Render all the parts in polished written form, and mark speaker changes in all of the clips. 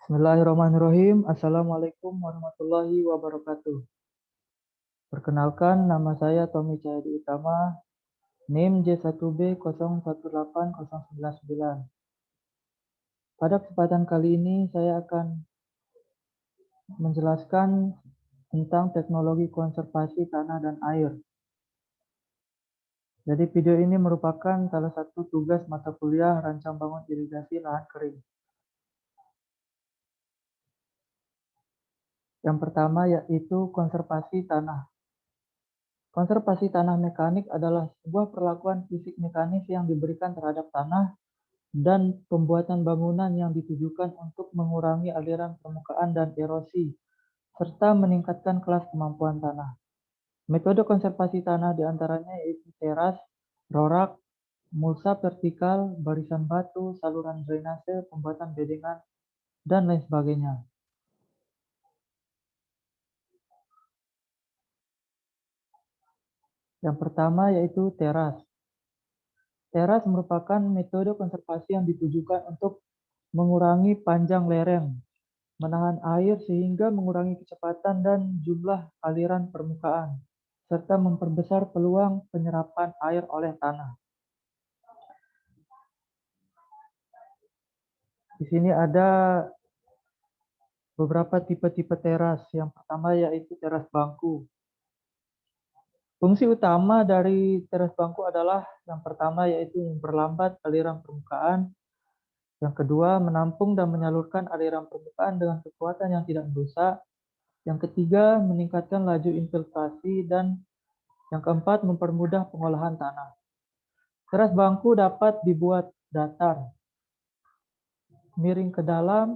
Speaker 1: Bismillahirrahmanirrahim. Assalamualaikum warahmatullahi wabarakatuh. Perkenalkan, nama saya Tommy Cahyadi Utama, NIM J1B018099. Pada kesempatan kali ini saya akan menjelaskan tentang teknologi konservasi tanah dan air. Jadi video ini merupakan salah satu tugas mata kuliah rancang bangun irigasi lahan kering. Yang pertama yaitu konservasi tanah. Konservasi tanah mekanik adalah sebuah perlakuan fisik mekanis yang diberikan terhadap tanah dan pembuatan bangunan yang ditujukan untuk mengurangi aliran permukaan dan erosi, serta meningkatkan kelas kemampuan tanah. Metode konservasi tanah diantaranya yaitu teras, rorak, mulsa vertikal, barisan batu, saluran drainase, pembuatan bedengan, dan lain sebagainya. Yang pertama yaitu teras. Teras merupakan metode konservasi yang ditujukan untuk mengurangi panjang lereng, menahan air sehingga mengurangi kecepatan dan jumlah aliran permukaan, serta memperbesar peluang penyerapan air oleh tanah. Di sini ada beberapa tipe-tipe teras. Yang pertama yaitu teras bangku. Fungsi utama dari teras bangku adalah yang pertama yaitu memperlambat aliran permukaan, yang kedua menampung dan menyalurkan aliran permukaan dengan kekuatan yang tidak merusak, yang ketiga meningkatkan laju infiltrasi, dan yang keempat mempermudah pengolahan tanah. Teras bangku dapat dibuat datar, miring ke dalam,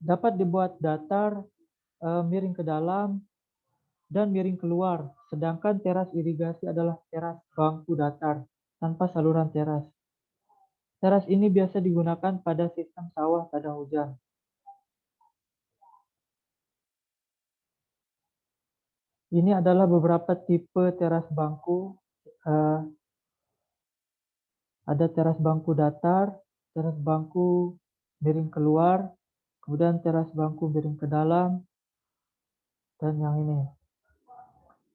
Speaker 1: dapat dibuat datar, miring ke dalam, dan miring keluar. Sedangkan teras irigasi adalah teras bangku datar tanpa saluran teras. Teras ini biasa digunakan pada sistem sawah tada hujan. Ini adalah beberapa tipe teras bangku. Ada teras bangku datar, teras bangku miring keluar, kemudian teras bangku miring ke dalam, dan yang ini.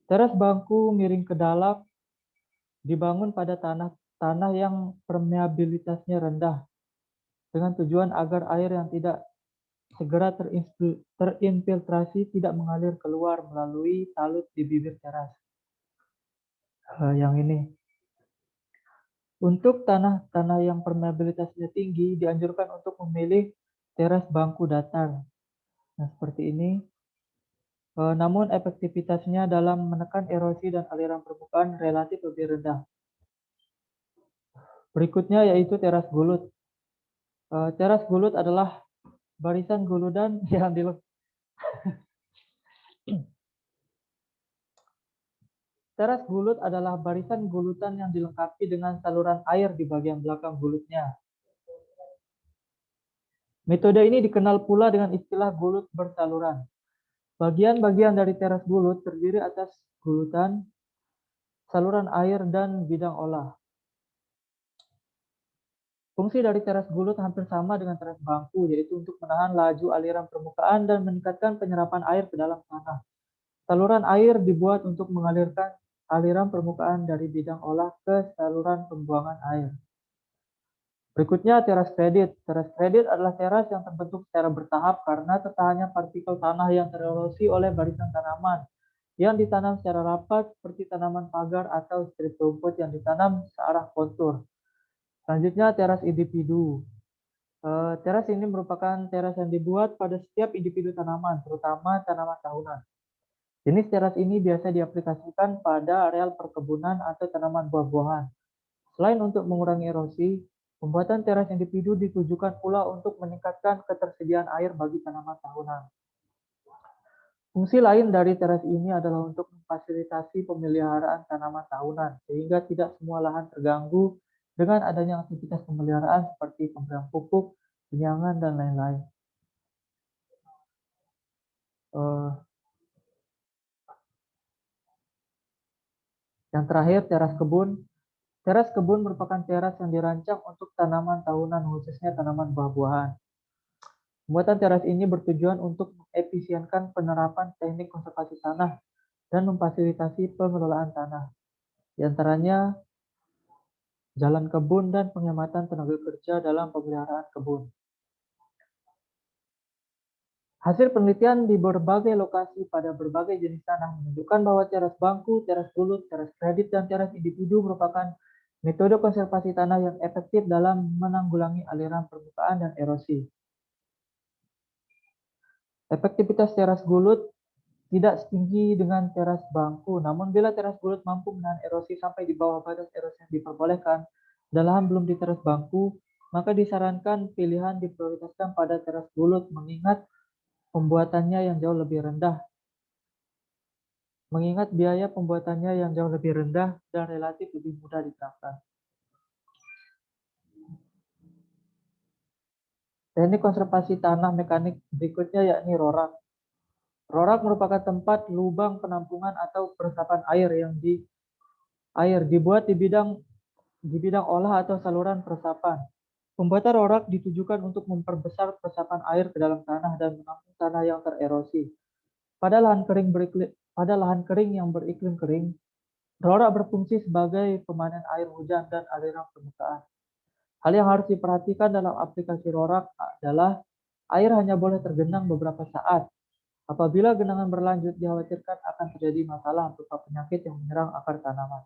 Speaker 1: Teras bangku miring ke dalam dibangun pada tanah yang permeabilitasnya rendah dengan tujuan agar air yang tidak segera terinfiltrasi tidak mengalir keluar melalui talut di bibir teras. Yang ini. Untuk tanah-tanah yang permeabilitasnya tinggi dianjurkan untuk memilih teras bangku datar. Nah, seperti ini. Namun efektivitasnya dalam menekan erosi dan aliran permukaan relatif lebih rendah. Berikutnya yaitu teras gulut. Teras gulut adalah barisan guludan yang Teras gulut adalah barisan gulutan yang dilengkapi dengan saluran air di bagian belakang gulutnya. Metode ini dikenal pula dengan istilah gulut bersaluran. Bagian-bagian dari teras gulut terdiri atas gulutan, saluran air, dan bidang olah. Fungsi dari teras gulut hampir sama dengan teras bangku, yaitu untuk menahan laju aliran permukaan dan meningkatkan penyerapan air ke dalam tanah. Saluran air dibuat untuk mengalirkan aliran permukaan dari bidang olah ke saluran pembuangan air. Berikutnya teras kredit. Teras kredit adalah teras yang terbentuk secara bertahap karena tertahannya partikel tanah yang tererosi oleh barisan tanaman yang ditanam secara rapat seperti tanaman pagar atau strip rumput yang ditanam searah kontur. Selanjutnya teras individu. Teras ini merupakan teras yang dibuat pada setiap individu tanaman, terutama tanaman tahunan. Jenis teras ini biasa diaplikasikan pada areal perkebunan atau tanaman buah-buahan. Selain untuk mengurangi erosi, pembuatan teras individu ditujukan pula untuk meningkatkan ketersediaan air bagi tanaman tahunan. Fungsi lain dari teras ini adalah untuk memfasilitasi pemeliharaan tanaman tahunan, sehingga tidak semua lahan terganggu dengan adanya aktivitas pemeliharaan seperti pemberian pupuk, penyiangan, dan lain-lain. Yang terakhir, teras kebun. Teras kebun merupakan teras yang dirancang untuk tanaman tahunan, khususnya tanaman buah-buahan. Pembuatan teras ini bertujuan untuk mengefisienkan penerapan teknik konservasi tanah dan memfasilitasi pengelolaan tanah, di antaranya jalan kebun dan penghematan tenaga kerja dalam pemeliharaan kebun. Hasil penelitian di berbagai lokasi pada berbagai jenis tanah menunjukkan bahwa teras bangku, teras bulut, teras kredit, dan teras individu merupakan metode konservasi tanah yang efektif dalam menanggulangi aliran permukaan dan erosi. Efektivitas teras bulut tidak setinggi dengan teras bangku, namun bila teras bulut mampu menahan erosi sampai di bawah batas erosi yang diperbolehkan dan lahan belum di teras bangku, maka disarankan pilihan diprioritaskan pada teras bulut mengingat pembuatannya yang jauh lebih rendah. Mengingat biaya pembuatannya yang jauh lebih rendah dan relatif lebih mudah diterapkan. Teknik konservasi tanah mekanik berikutnya yakni rorak. Rorak merupakan tempat lubang penampungan atau peresapan air yang dibuat di bidang olah atau saluran peresapan. Pembuatan rorak ditujukan untuk memperbesar peresapan air ke dalam tanah dan menampung tanah yang tererosi. Pada lahan kering yang beriklim kering, rorak berfungsi sebagai pemanen air hujan dan aliran permukaan. Hal yang harus diperhatikan dalam aplikasi rorak adalah air hanya boleh tergenang beberapa saat. Apabila genangan berlanjut, dikhawatirkan akan terjadi masalah berupa penyakit yang menyerang akar tanaman.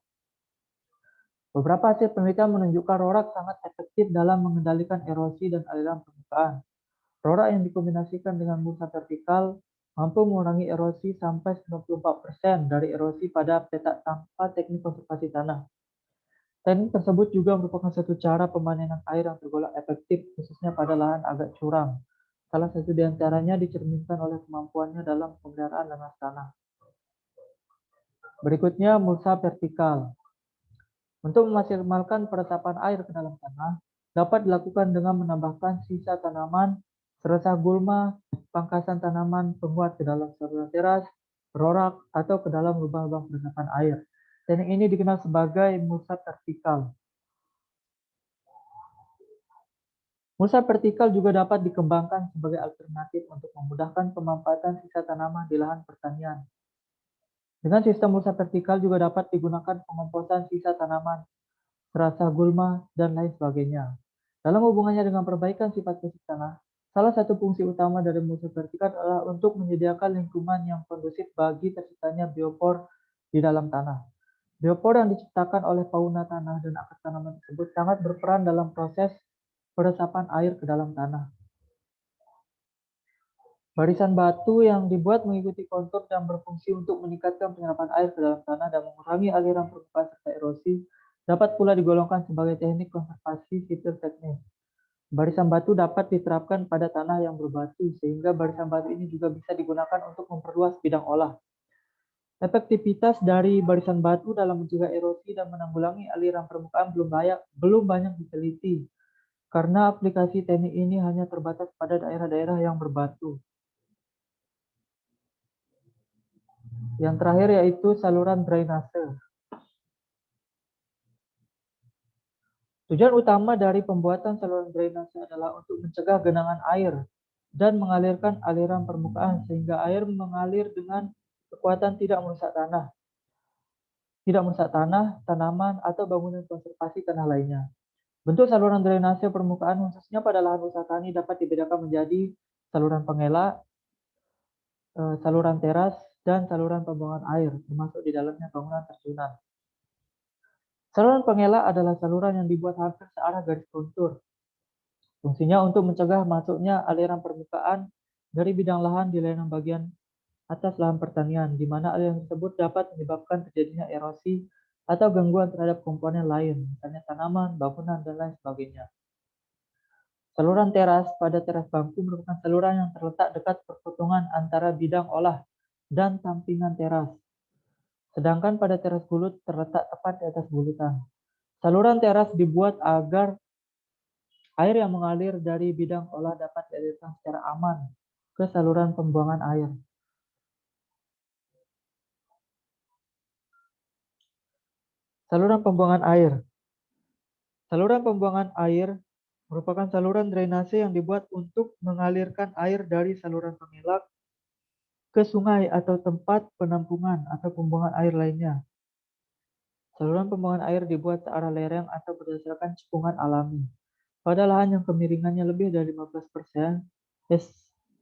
Speaker 1: Beberapa hasil penelitian menunjukkan rorak sangat efektif dalam mengendalikan erosi dan aliran permukaan. Rorak yang dikombinasikan dengan mulsa vertikal mampu mengurangi erosi sampai 94% dari erosi pada petak tanpa teknik konservasi tanah. Teknik tersebut juga merupakan satu cara pemanenan air yang tergolong efektif, khususnya pada lahan agak curam. Salah satu di antaranya dicerminkan oleh kemampuannya dalam pemeliharaan nanas tanah. Berikutnya, mulsa vertikal. Untuk memaksimalkan peresapan air ke dalam tanah, dapat dilakukan dengan menambahkan sisa tanaman, seresah gulma, pangkasan tanaman penguat ke dalam saluran teras, rorak, atau ke dalam lubang-lubang peresapan air. Teknik ini dikenal sebagai mulsa vertikal. Mulsa vertikal juga dapat dikembangkan sebagai alternatif untuk memudahkan pemanfaatan sisa tanaman di lahan pertanian. Dengan sistem mulsa vertikal juga dapat digunakan pengomposan sisa tanaman, serasa gulma, dan lain sebagainya. Dalam hubungannya dengan perbaikan sifat fisik tanah, salah satu fungsi utama dari mulsa vertikal adalah untuk menyediakan lingkungan yang kondusif bagi terciptanya biopor di dalam tanah. Biopor yang diciptakan oleh fauna tanah dan akar tanaman tersebut sangat berperan dalam proses peresapan air ke dalam tanah. Barisan batu yang dibuat mengikuti kontur dan berfungsi untuk meningkatkan penyerapan air ke dalam tanah dan mengurangi aliran permukaan serta erosi dapat pula digolongkan sebagai teknik konservasi sipil teknis. Barisan batu dapat diterapkan pada tanah yang berbatu sehingga barisan batu ini juga bisa digunakan untuk memperluas bidang olah. Efektivitas dari barisan batu dalam mencegah erosi dan menanggulangi aliran permukaan belum banyak diteliti karena aplikasi teknik ini hanya terbatas pada daerah-daerah yang berbatu. Yang terakhir yaitu saluran drainase. Tujuan utama dari pembuatan saluran drainase adalah untuk mencegah genangan air dan mengalirkan aliran permukaan sehingga air mengalir dengan kekuatan tidak merusak tanah, tanaman, atau bangunan konservasi tanah lainnya. Bentuk saluran drainase permukaan khususnya pada lahan usaha tani dapat dibedakan menjadi saluran pengelak, saluran teras, dan saluran pembuangan air, termasuk di dalamnya bangunan terjunan. Saluran pengelak adalah saluran yang dibuat hampir searah garis kontur. Fungsinya untuk mencegah masuknya aliran permukaan dari bidang lahan di layanan bagian atas lahan pertanian, di mana aliran tersebut dapat menyebabkan terjadinya erosi atau gangguan terhadap komponen lain, misalnya tanaman, bangunan, dan lain sebagainya. Saluran teras pada teras bangku merupakan saluran yang terletak dekat perpotongan antara bidang olah dan sampingan teras. Sedangkan pada teras bulut terletak tepat di atas bulutan. Saluran teras dibuat agar air yang mengalir dari bidang olah dapat dialirkan secara aman ke saluran pembuangan air. Saluran pembuangan air. Saluran pembuangan air merupakan saluran drainase yang dibuat untuk mengalirkan air dari saluran pengelak ke sungai atau tempat penampungan atau pembuangan air lainnya. Saluran pembuangan air dibuat searah lereng atau berdasarkan cekungan alami. Pada lahan yang kemiringannya lebih dari 15%,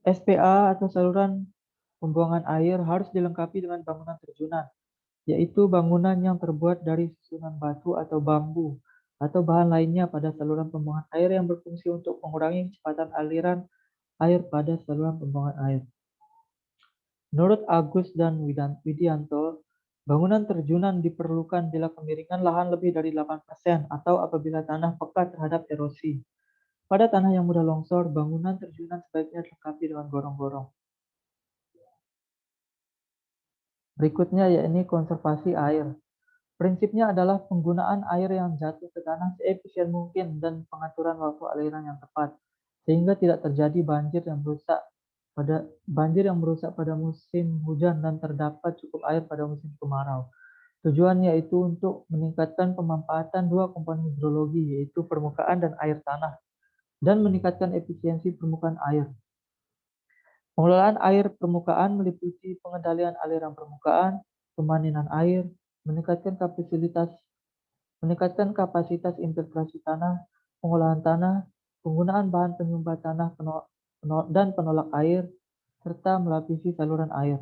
Speaker 1: SPA atau saluran pembuangan air harus dilengkapi dengan bangunan terjunan, yaitu bangunan yang terbuat dari susunan batu atau bambu atau bahan lainnya pada saluran pembuangan air yang berfungsi untuk mengurangi kecepatan aliran air pada saluran pembuangan air. Menurut Agus dan Widianto, bangunan terjunan diperlukan bila kemiringan lahan lebih dari 8% atau apabila tanah peka terhadap erosi. Pada tanah yang mudah longsor, bangunan terjunan sebaiknya dilengkapi dengan gorong-gorong. Berikutnya yakni konservasi air. Prinsipnya adalah penggunaan air yang jatuh ke tanah seefisien mungkin dan pengaturan waktu aliran yang tepat, sehingga tidak terjadi banjir yang merusak pada musim hujan dan terdapat cukup air pada musim kemarau. Tujuannya yaitu untuk meningkatkan pemanfaatan dua komponen hidrologi, yaitu permukaan dan air tanah, dan meningkatkan efisiensi permukaan air. Pengelolaan air permukaan meliputi pengendalian aliran permukaan, pemanenan air, meningkatkan kapasitas infiltrasi tanah, pengolahan tanah, penggunaan bahan penyumbat tanah dan penolak air, serta melapisi saluran air.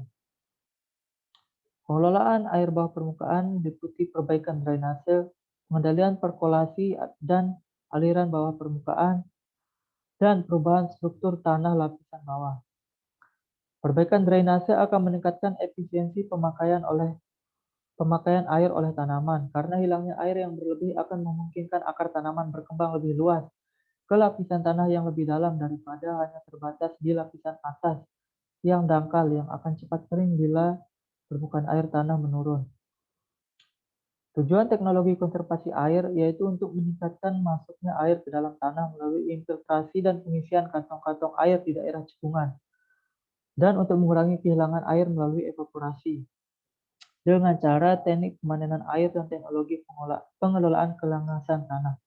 Speaker 1: Pengelolaan air bawah permukaan meliputi perbaikan drainase, pengendalian perkolasi dan aliran bawah permukaan, dan perubahan struktur tanah lapisan bawah. Perbaikan drainase akan meningkatkan efisiensi pemakaian air oleh tanaman, karena hilangnya air yang berlebih akan memungkinkan akar tanaman berkembang lebih luas ke lapisan tanah yang lebih dalam daripada hanya terbatas di lapisan atas yang dangkal yang akan cepat kering bila permukaan air tanah menurun. Tujuan teknologi konservasi air yaitu untuk meningkatkan masuknya air ke dalam tanah melalui infiltrasi dan pengisian kantong-kantong air di daerah cekungan, dan untuk mengurangi kehilangan air melalui evaporasi dengan cara teknik pemanenan air dan teknologi pengelolaan kelangasan tanah.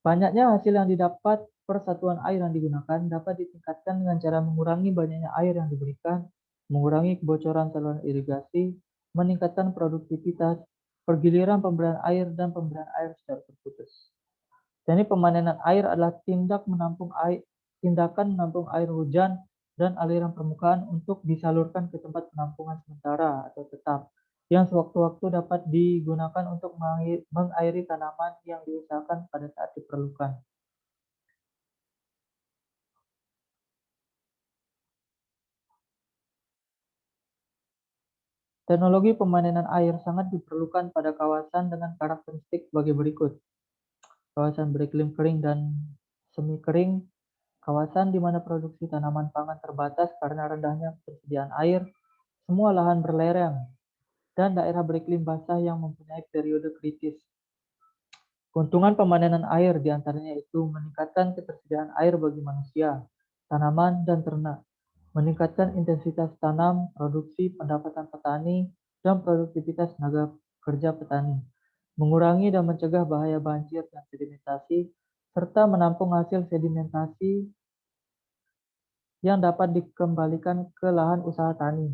Speaker 1: Banyaknya hasil yang didapat per satuan air yang digunakan dapat ditingkatkan dengan cara mengurangi banyaknya air yang diberikan, mengurangi kebocoran saluran irigasi, meningkatkan produktivitas, pergiliran pemberian air, dan pemberian air secara terputus. Jadi pemanenan air adalah tindakan menampung air hujan dan aliran permukaan untuk disalurkan ke tempat penampungan sementara atau tetap, yang sewaktu-waktu dapat digunakan untuk mengairi tanaman yang diusahakan pada saat diperlukan. Teknologi pemanenan air sangat diperlukan pada kawasan dengan karakteristik sebagai berikut. Kawasan beriklim kering dan semi kering, kawasan di mana produksi tanaman pangan terbatas karena rendahnya persediaan air, semua lahan berlereng, dan daerah beriklim basah yang mempunyai periode kritis. Keuntungan pemanenan air diantaranya itu meningkatkan ketersediaan air bagi manusia, tanaman, dan ternak, meningkatkan intensitas tanam, produksi, pendapatan petani, dan produktivitas tenaga kerja petani, mengurangi dan mencegah bahaya banjir dan sedimentasi, serta menampung hasil sedimentasi yang dapat dikembalikan ke lahan usaha tani.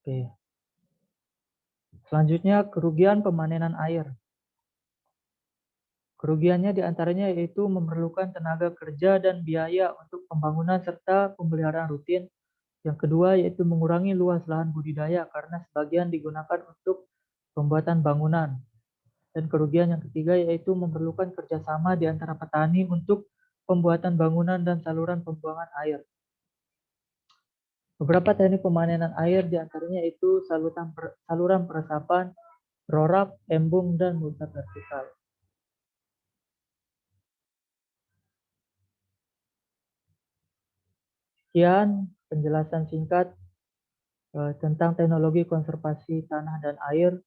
Speaker 1: Oke. Selanjutnya, kerugian pemanenan air. Kerugiannya diantaranya yaitu memerlukan tenaga kerja dan biaya untuk pembangunan serta pemeliharaan rutin. Yang kedua yaitu mengurangi luas lahan budidaya karena sebagian digunakan untuk pembuatan bangunan. Dan kerugian yang ketiga yaitu memerlukan kerjasama di antara petani untuk pembuatan bangunan dan saluran pembuangan air. Beberapa teknik pemanenan air diantaranya itu saluran peresapan, rorap, embung, dan mulsa vertikal. Sekian penjelasan singkat tentang teknologi konservasi tanah dan air.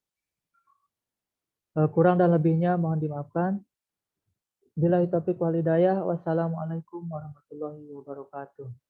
Speaker 1: Kurang dan lebihnya mohon dimaafkan. Billahi taufiq wal hidayah. Wassalamualaikum warahmatullahi wabarakatuh.